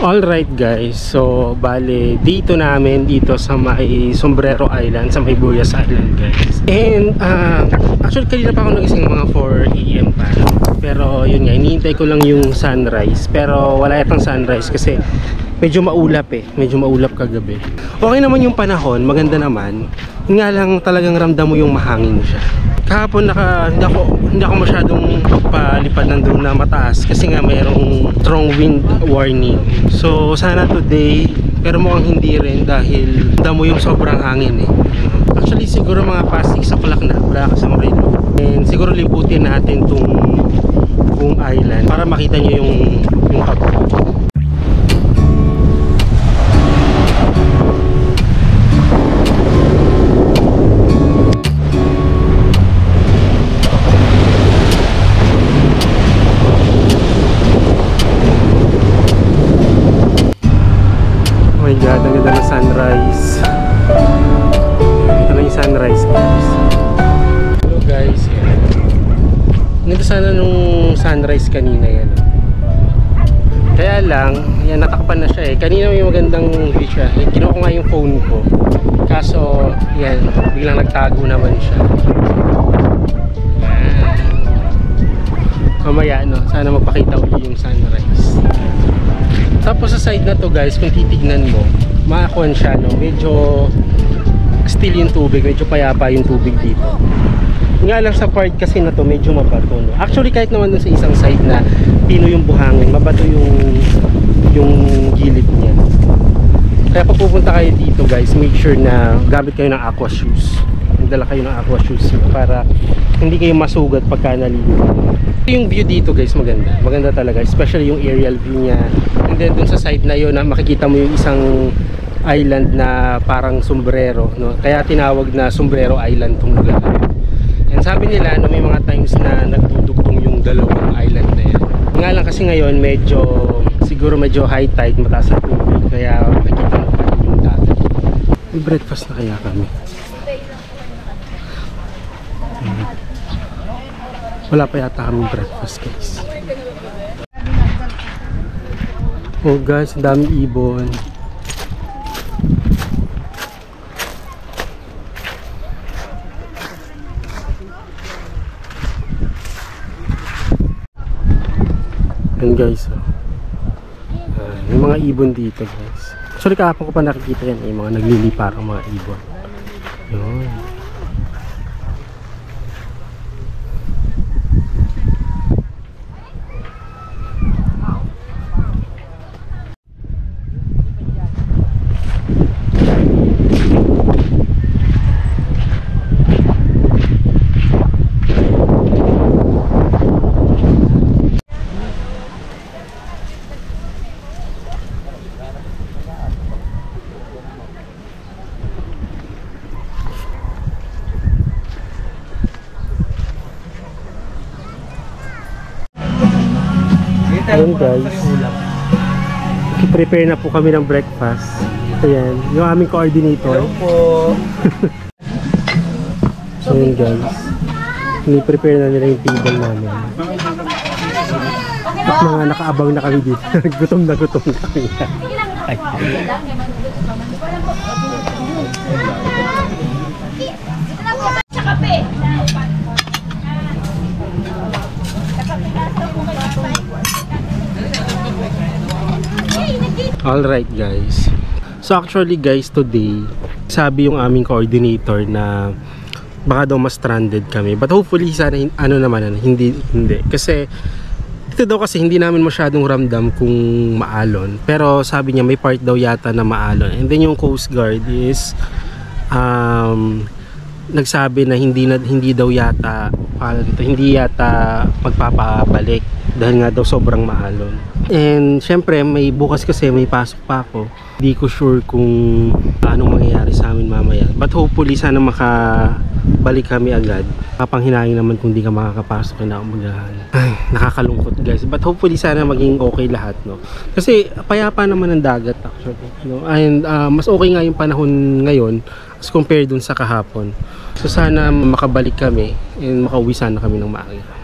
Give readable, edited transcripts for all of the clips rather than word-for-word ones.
Alright guys, so bale dito namin dito sa may Sombrero Island, sa may Buyas Island guys. And actually kanina pa ako nagising mga 4 AM pa. Pero yun nga, hinihintay ko lang yung sunrise. Pero wala yatang sunrise kasi medyo maulap medyo maulap kagabi. Okay naman yung panahon, maganda naman. Nga lang talagang ramdam mo yung mahangin siya. Kahapon hindi ako masyadong pagpalipad ng drone na mataas kasi nga mayroong strong wind warning. So sana today, pero mukhang hindi rin dahil damo yung sobrang hangin Actually siguro mga past 6 o'clock na, wala kasang relo. And siguro liputin natin tong buong island para makita nyo yung kapag. Ang ganda ng sunrise. Ito na yung sunrise guys. Hello guys, nito sana nung sunrise kanina yan. Kaya lang, yan natakpan na siya kanina may magandang view siya. Kinuha ko nga yung phone ko. Kaso, yan, biglang nagtago naman siya. Mamaya sana magpakita ulit yung sunrise. Tapos sa side na to guys, kung titignan mo, makakuan siya medyo still yung tubig, medyo payapa yung tubig dito. Nga lang sa part kasi na to medyo mabato Actually kahit naman dun sa isang side na pino yung buhangin, mabato yung gilid niya. Kaya pag pupunta kayo dito guys, make sure na gamit kayo ng aqua shoes. Magdala kayo ng aqua shoes para hindi kayo masugat pagka naligo. Yung view dito guys, maganda talaga, especially yung aerial view niya. And then dun sa side na yun, makikita mo yung isang island na parang sombrero, kaya tinawag na Sombrero Island tong lugar. And sabi nila may mga times na nagdudugtong yung dalawang island na yan. Nga lang kasi ngayon siguro medyo high tide, mataas ang tubig, kaya makikita mo pa yung dagat. May breakfast na kaya kami. Wala pa yata kaming breakfast guys. Oh guys, ang daming ibon. Yan guys, may mga ibon dito guys. Actually kahapon ko pa nakikita yan, mga naglilipar ang mga ibon. Yun. Ayan guys, prepare na po kami ng breakfast. Ayan, yung aming coordinator. Hello po. Ayan guys, prepare na nila yung table namin. At mga nakaabang na kami dito. gutom na kami. Ay. Alright guys, so actually guys, today sabi yung aming coordinator na baka daw mas stranded kami, but hopefully sana hindi kasi dito daw kasi hindi namin masyadong ramdam kung maalon, pero sabi niya may part daw yata na maalon. And then yung Coast Guard is nagsabi na hindi daw yata magpapabalik dahil nga daw sobrang maalon. And syempre may bukas kasi may pasok pa ako, hindi ko sure kung anong mangyayari sa amin mamaya, but hopefully sana makabalik kami agad. Kapanghinangin naman kung di ka makakapasok na umagahan. Ay, nakakalungkot guys, but hopefully sana maging okay lahat kasi payapa naman ang dagat actually and mas okay nga yung panahon ngayon as compared dun sa kahapon. So sana makabalik kami and makauwi sana kami ng maaga.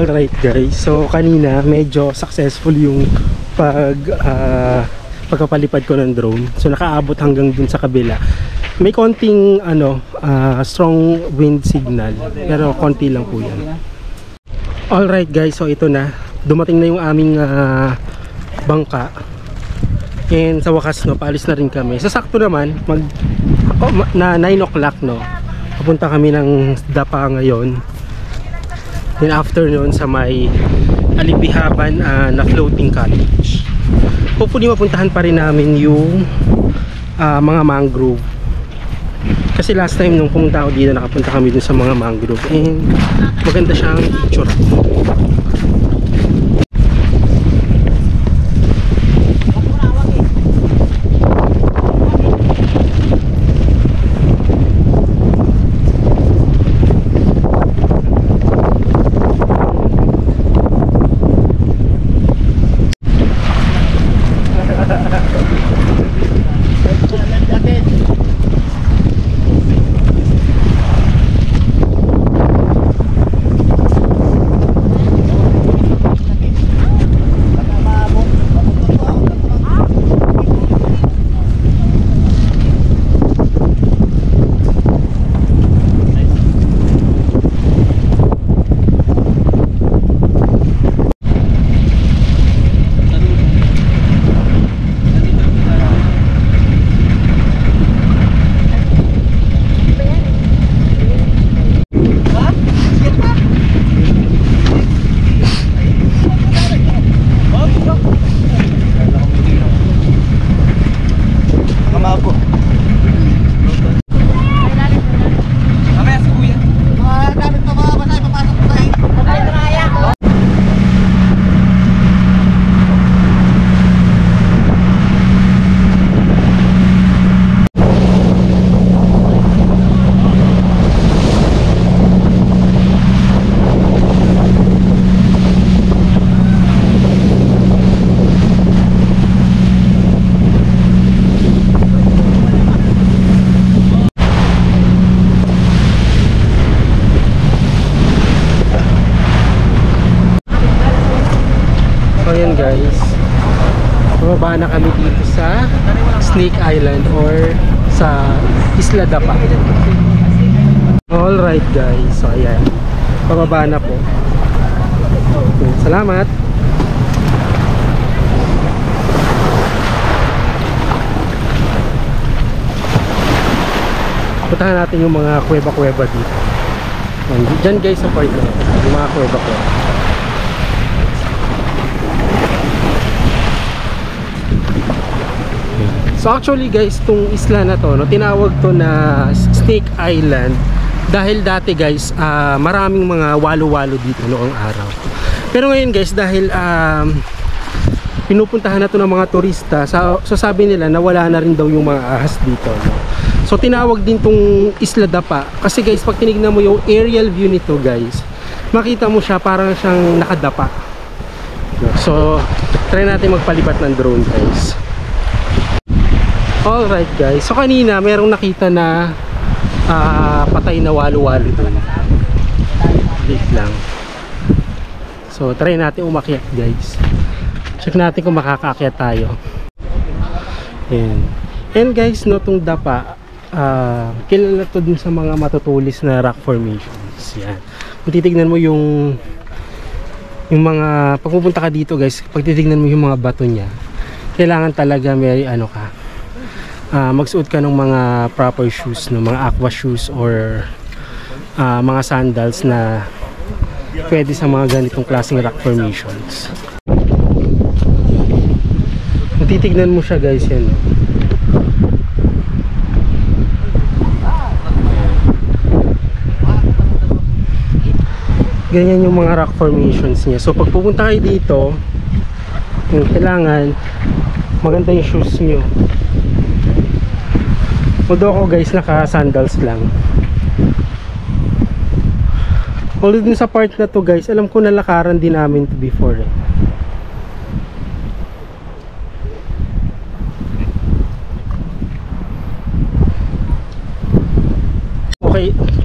Alright guys, so kanina medyo successful yung pagpapalipad ko ng drone. So nakaabot hanggang dun sa kabila. May konting strong wind signal, pero konti lang po yan. Alright guys, so ito na. Dumating na yung aming bangka. And sa wakas no, paalis na rin kami. Sa sakto naman, na 9 o'clock no, papunta kami ng Dapa ngayon. In afternoon sa may Alibihaban na floating cottage. Hopefully mapuntahan pa rin namin yung mga mangrove. Kasi last time nung pumunta ako dito, nakapunta kami dun sa mga mangrove. And maganda siyang picture. Ayan guys, bumaba na kami dito sa Snake Island or sa Isla Dapa. Alright guys, so ayan, bababa na po. Salamat. Puntahan natin yung mga kuweba-kuweba dito. Diyan guys sa part na yung mga kuweba-kuweba. So actually guys, itong isla na to, no, tinawag to na Snake Island dahil dati guys, maraming mga walo-walo dito noong araw. Pero ngayon guys, dahil pinupuntahan na to ng mga turista, so sabi nila na wala na rin daw yung mga ahas dito, no? So tinawag din tong Isla Dapa kasi guys, pag tinignan mo yung aerial view nito guys, makita mo siya parang siyang nakadapa. So try natin magpalipat ng drone guys. Alright guys, so kanina merong nakita na patay na walo-walo doon. Wait lang. So try natin umakyat guys. Check natin kung makakaakyat tayo. Ayan. And guys, no, itong Dapa, kilala to dun sa mga matutulis na rock formations. Yan. Kung titignan mo yung mga, pag pupunta ka dito guys, pag titignan mo yung mga bato niya, kailangan talaga may magsuot ka ng mga proper shoes, no, mga aqua shoes or mga sandals na pwede sa mga ganitong klaseng rock formations. Kung titignan mo siya guys, yan. Ganyan yung mga rock formations niya. So pag pupunta kayo dito, kailangan maganda yung shoes nyo. Although ako guys, naka sandals lang. Although dun sa part na to guys, alam ko nalakaran din namin to before eh.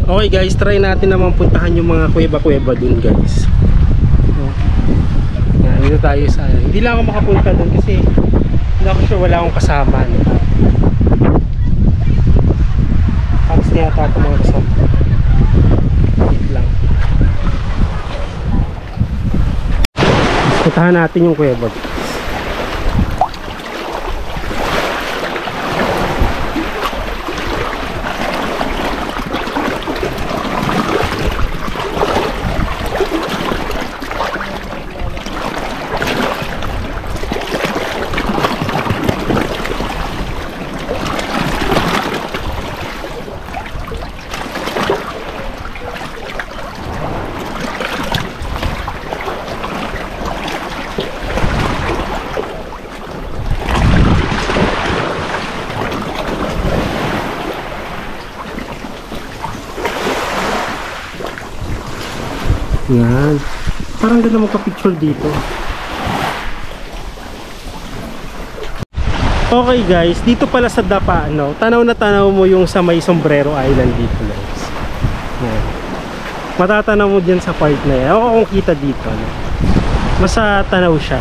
Okay guys, try natin naman puntahan yung mga kuweba-kuweba dun guys. dito tayo sa hindi lang ako makapunta doon kasi hindi ako sure, wala akong kasama, no? Tapos niya ata ito mga kasama. Wait lang. Puntahan natin yung kuweba. Yan. Parang ganda magka-picture dito. Okay guys, dito pala sa Dapa, no? Tanaw na tanaw mo yung sa may Sombrero Island dito, guys. Yan. Matatanaw mo dyan sa part na yan. Ako kung kita dito, no? Masa tanaw siya.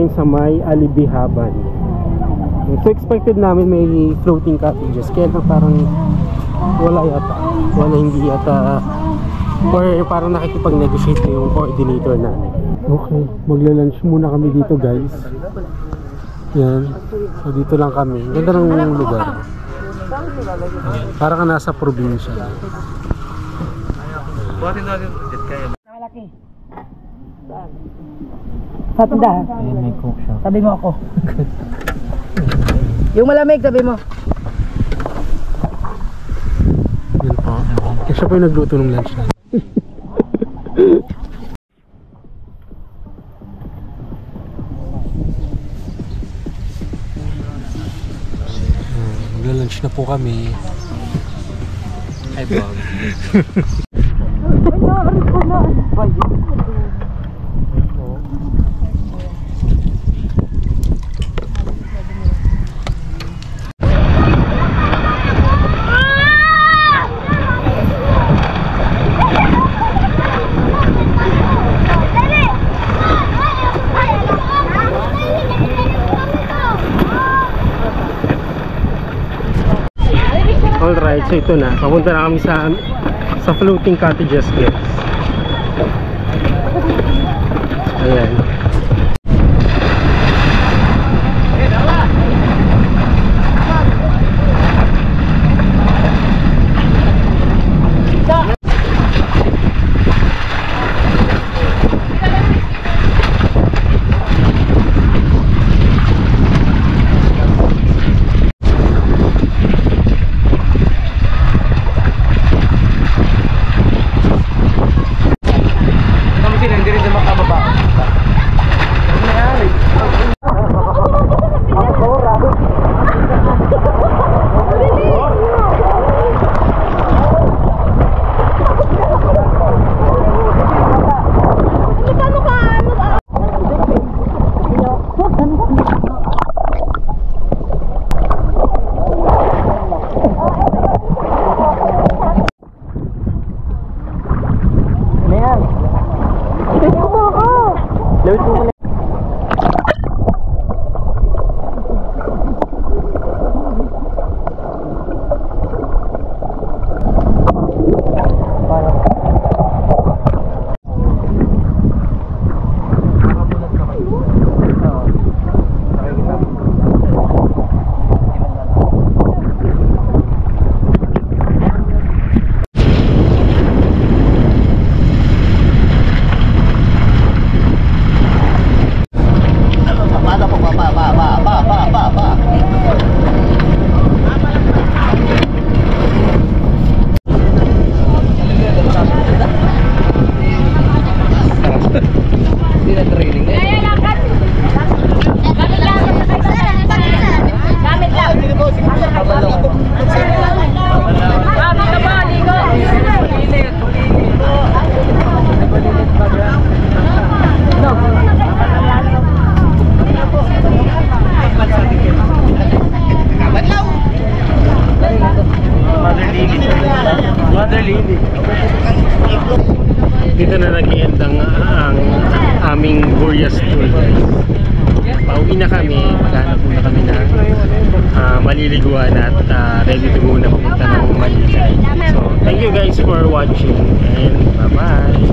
ngayon sa may Alibihaban. So expected namin may floating cottages, kaya parang wala yata. Hindi yata, or parang nakikipag-negotiate na yung coordinator namin. Okay, magla-lunch muna kami dito guys. Yan. So dito lang kami. Ganda ng lugar. Parang ka nasa probinsya. Malaki. Sa tindahan. May cook shop. Tabi mo ako. Yung malamig, tabi mo. Yan po. Kaya siya po yung nagluto ng lunch na. Magla-lunch na po kami. Hi vlog. Alright, so ito na. Papunta na kami sa floating cottages, guys. Ayan. Dito na nag-end ang aming Burias tour, guys. Pauwi na kami, maghanap muna kami na maliliguan at ready to go na papunta ng Manila. So, thank you guys for watching and bye-bye!